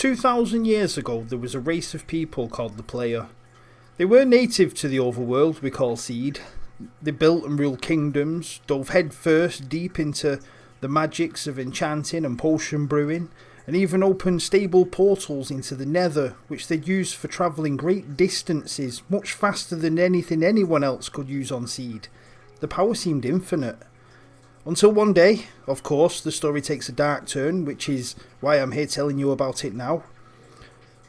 2,000 years ago, there was a race of people called the Player. They were native to the overworld we call Seed. They built and ruled kingdoms, dove headfirst deep into the magics of enchanting and potion brewing, and even opened stable portals into the Nether, which they'd use for travelling great distances, much faster than anything anyone else could use on Seed. The power seemed infinite. Until one day, of course, the story takes a dark turn, which is why I'm here telling you about it now.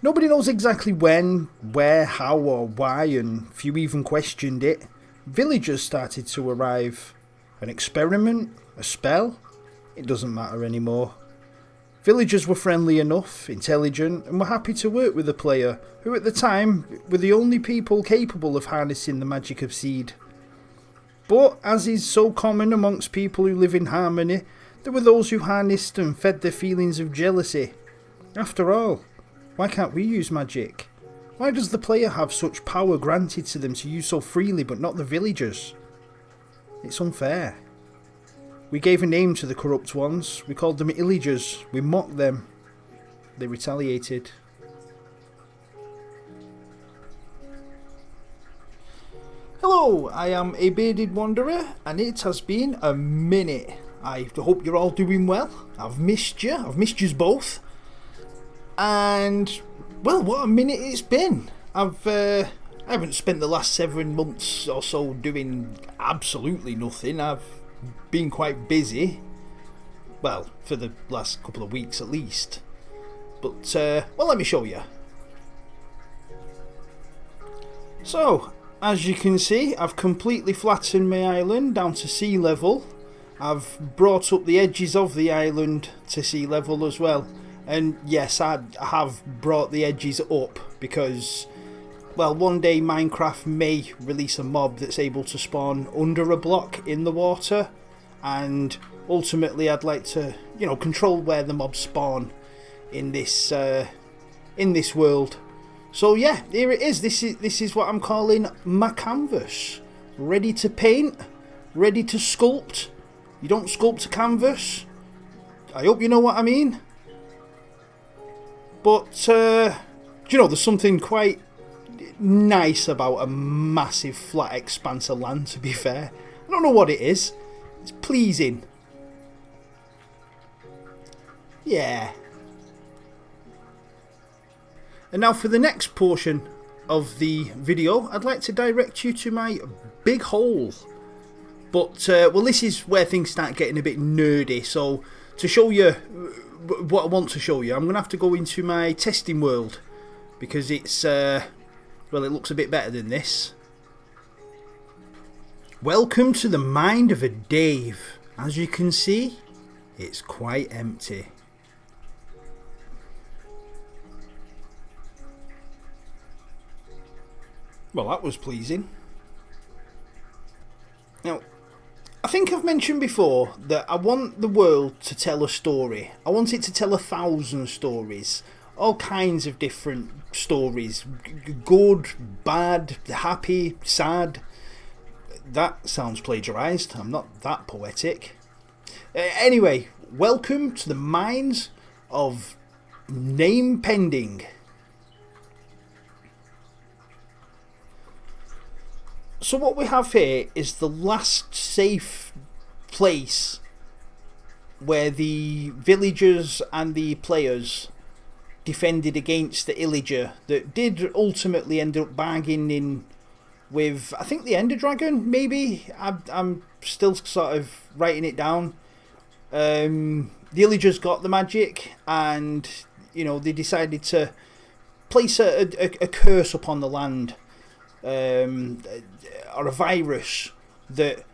Nobody knows exactly when, where, how or why, and few even questioned it. Villagers started to arrive. An experiment? A spell? It doesn't matter anymore. Villagers were friendly enough, intelligent, and were happy to work with the Player, who at the time were the only people capable of harnessing the magic of Seed. But, as is so common amongst people who live in harmony, there were those who harnessed and fed their feelings of jealousy. After all, why can't we use magic? Why does the Player have such power granted to them to use so freely but not the villagers? It's unfair. We gave a name to the corrupt ones. We called them Illagers. We mocked them. They retaliated. Hello, I am a bearded wanderer, and it has been a minute. I hope you're all doing well. I've missed you. I've missed yous both. And, well, what a minute it's been. I haven't spent the last 7 months or so doing absolutely nothing. I've been quite busy. Well, for the last couple of weeks at least. But, well, let me show you. So, as you can see, I've completely flattened my island down to sea level. I've brought up the edges of the island to sea level as well. And yes, I have brought the edges up because, well, one day Minecraft may release a mob that's able to spawn under a block in the water. And ultimately I'd like to, control where the mobs spawn in this world. So yeah, here it is. This is what I'm calling my canvas. Ready to paint, ready to sculpt. You don't sculpt a canvas. I hope you know what I mean. But, there's something quite nice about a massive flat expanse of land, to be fair. I don't know what it is. It's pleasing. Yeah. And now for the next portion of the video, I'd like to direct you to my big hole. But, well, this is where things start getting a bit nerdy. So, to show you what I want to show you, I'm going to have to go into my testing world. Because it's, well, it looks a bit better than this. Welcome to the mind of a Dave. As you can see, it's quite empty. Well, that was pleasing. Now, I think I've mentioned before that I want the world to tell a story. I want it to tell 1,000 stories. All kinds of different stories. Good, bad, happy, sad. That sounds plagiarised. I'm not that poetic. Anyway, welcome to the minds of Name Pending. So what we have here is the last safe place where the villagers and the players defended against the Illager that did ultimately end up bargaining with, I think, the Ender Dragon, maybe? I'm still sort of writing it down. The Illagers got the magic and, they decided to place a curse upon the land. Or a virus that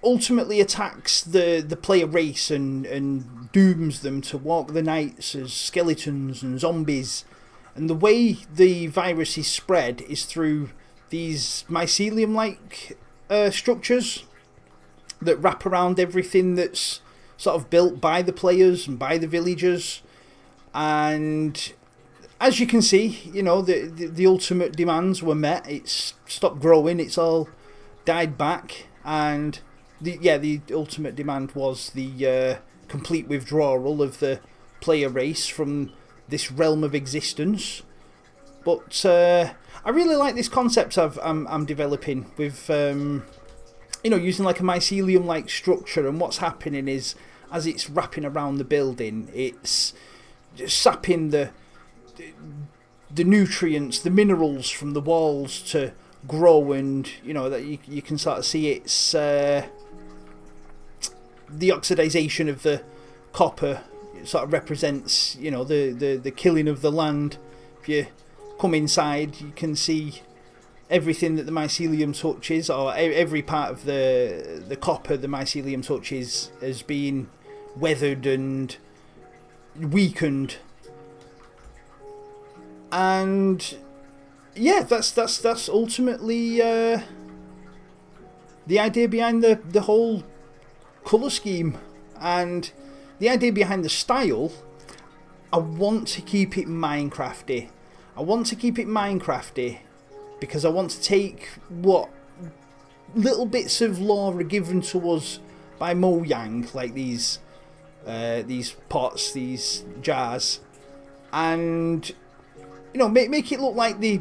ultimately attacks the player race and dooms them to walk the nights as skeletons and zombies. And the way the virus is spread is through these mycelium-like structures that wrap around everything that's sort of built by the players and by the villagers. And as you can see, the ultimate demands were met. It's stopped growing. It's all died back. And the ultimate demand was the complete withdrawal of the player race from this realm of existence. But I really like this concept I'm developing with, using like a mycelium-like structure. And what's happening is, as it's wrapping around the building, it's sapping the nutrients, the minerals from the walls to grow, and that you can sort of see it's the oxidization of the copper. It sort of represents the killing of the land. If you come inside, you can see everything that the mycelium touches, or every part of the copper the mycelium touches, has been weathered and weakened. And yeah, that's ultimately the idea behind the whole colour scheme, and the idea behind the style. I want to keep it Minecrafty. Because I want to take what little bits of lore are given to us by Mojang, like these pots, these jars, and make it look like they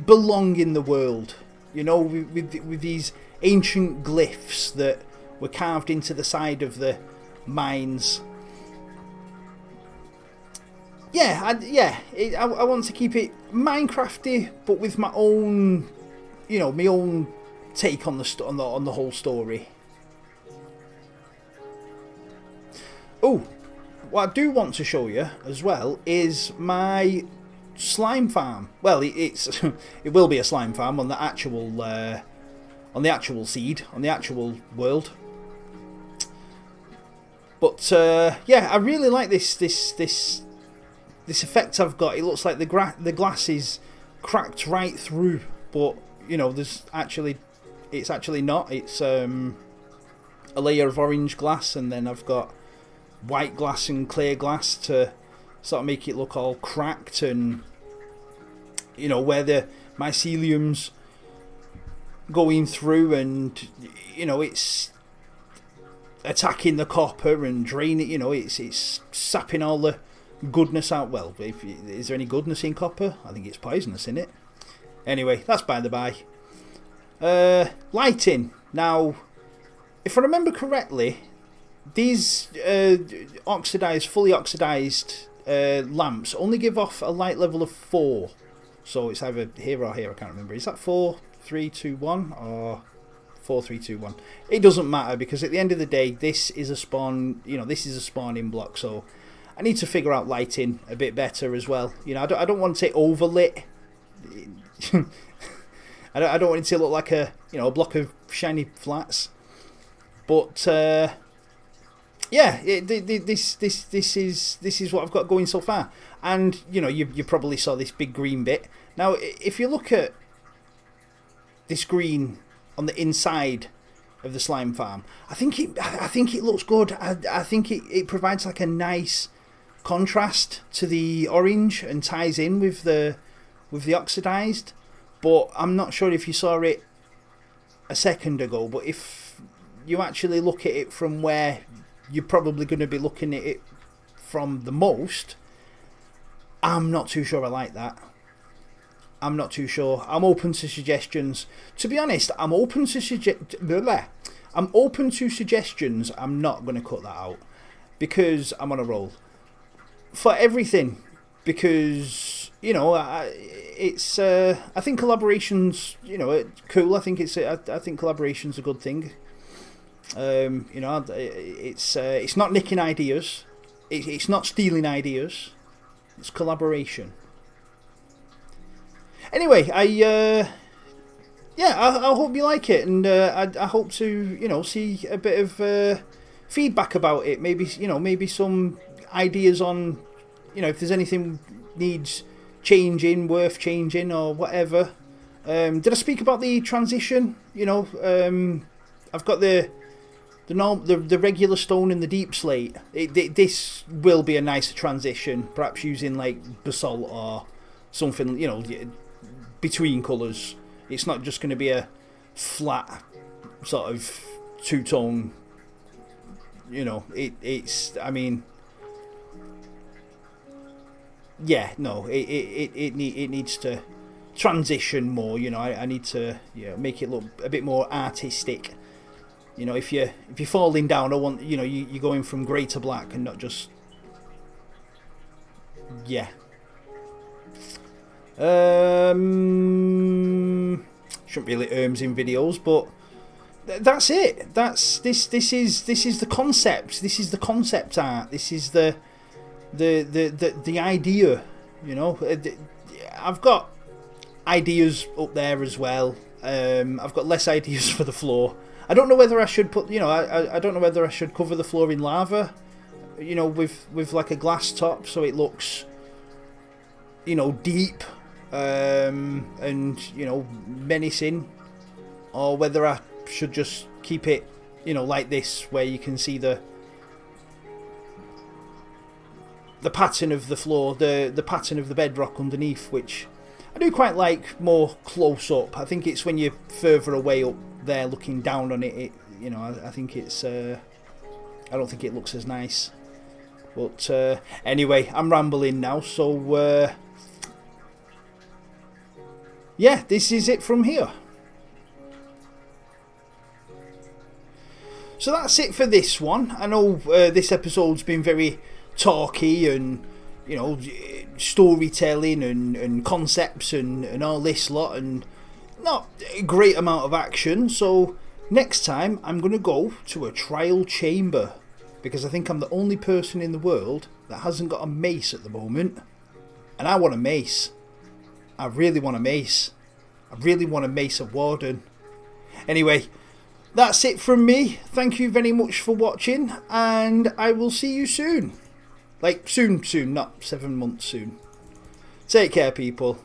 belong in the world. With these ancient glyphs that were carved into the side of the mines. I want to keep it Minecrafty, but with my own, my own take on the whole story. Oh, what I do want to show you as well is my slime farm. Well, it will be a slime farm on the actual seed, on the actual world. But I really like this effect I've got. It looks like the glass is cracked right through, but it's actually not. It's a layer of orange glass, and then I've got white glass and clear glass to sort of make it look all cracked, and where the mycelium's going through, and it's attacking the copper and draining. It's sapping all the goodness out. Well, is there any goodness in copper? I think it's poisonous in it. Anyway, that's by the by. Lighting. Now, if I remember correctly, these fully oxidized lamps only give off a light level of 4. So it's either here or here, I can't remember. Is that 4, 3, 2, 1 or 4, 3, 2, 1? It doesn't matter, because at the end of the day, this is a spawn, this is a spawning block, so I need to figure out lighting a bit better as well. I don't want it overlit. I don't want it to look like a block of shiny flats. But this is what I've got going so far. And you probably saw this big green bit. Now, if you look at this green on the inside of the slime farm, I think it looks good. I think it provides like a nice contrast to the orange and ties in with the oxidized. But I'm not sure if you saw it a second ago, but if you actually look at it from where you're probably going to be looking at it from the most, I'm not too sure I like that. I'm not too sure. I'm open to suggestions. To be honest, I'm open to suggestions. I'm not going to cut that out, because I'm on a roll for everything. Because it's I think collaborations, cool. I think collaboration's a good thing. It's not nicking ideas. It's not stealing ideas. It's collaboration. Anyway, I hope you like it, and I hope to see a bit of feedback about it. Maybe some ideas on if there's anything needs changing, worth changing, or whatever. Did I speak about the transition? I've got the regular stone and the deep slate. This will be a nicer transition, perhaps using like basalt or something, between colours. It's not just going to be a flat sort of two-tone. I mean, yeah, no, it needs to transition more. You know, I need to make it look a bit more artistic. You know, if you're falling down, I want you're going from grey to black and not just yeah. Shouldn't really erms in videos, but that's it. This is the concept. This is the concept art. This is the idea. You know, I've got ideas up there as well. I've got less ideas for the floor. I don't know whether I should put. I don't know whether I should cover the floor in lava. You know, with like a glass top, so it looks deep. And menacing, or whether I should just keep it like this, where you can see the pattern of the floor, the pattern of the bedrock underneath, which I do quite like more close up. I think it's when you're further away up there looking down on it, I think it's I don't think it looks as nice. But anyway, I'm rambling now, so yeah, this is it from here. So that's it for this one. I know this episode's been very talky and storytelling and concepts and all this lot, and not a great amount of action. So next time I'm going to go to a trial chamber, because I think I'm the only person in the world that hasn't got a mace at the moment, and I want a mace. I really want a mace. I really want to mace a warden. Anyway, that's it from me. Thank you very much for watching, and I will see you soon. Like, soon, not 7 months soon. Take care, people.